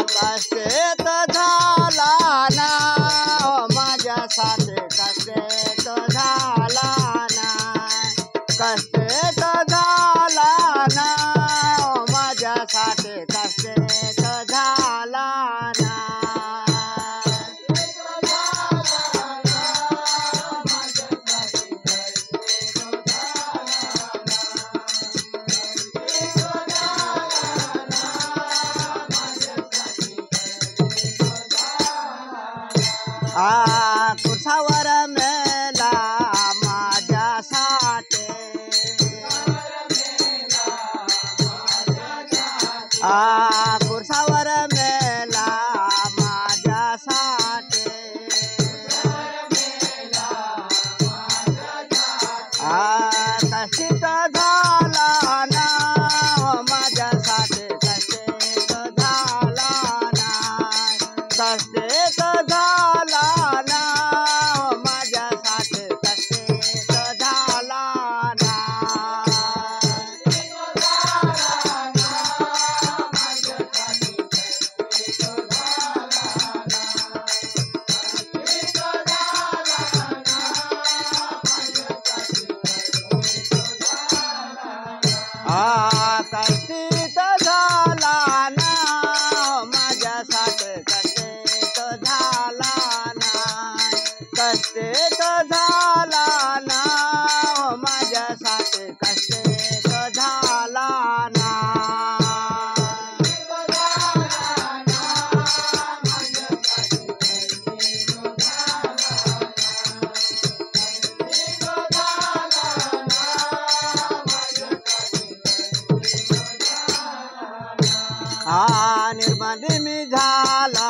कष्टेत झाला ना माझ्यासाठी कष्टेत झाला ना कष्टेत झाला ना माझ्यासाठी कष्टेत झाला ना कुसावर मेला माझ्यासाठी कुसावर मेला माझ्यासाठी कष्टित झाला ना माझ्यासाठी कष्टित झाला ना कष्टित झाला ना माझ्यासाठी कष्टित झाला ना कष्टित झाला ना माझ्यासाठी कष्टित झाला ना कष्टित झाला ना माझ्यासाठी कष्टित झाला ना निर्बंधी मी झाला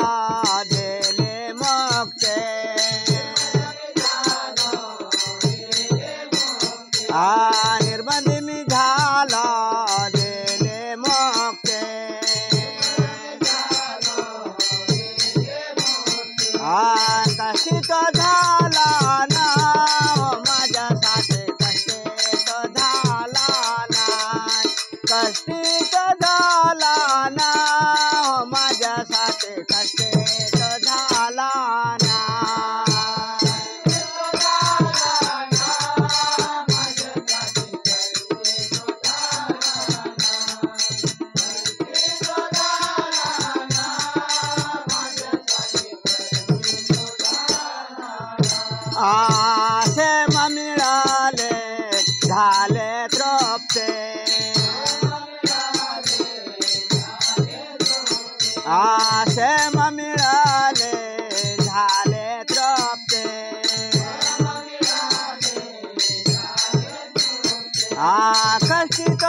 दिले मोक्ष निर्बंधी मी झाला दिले मोक्ष कष्टित झाला ना माझ्यासाठी कष्टित झाला ना कष्टित झाला ना माझ्यासाठी कष्टित झाला ना आसे मिळाले झाले तृप्ते आसे मिळाले झाले तृप्ते कष्टित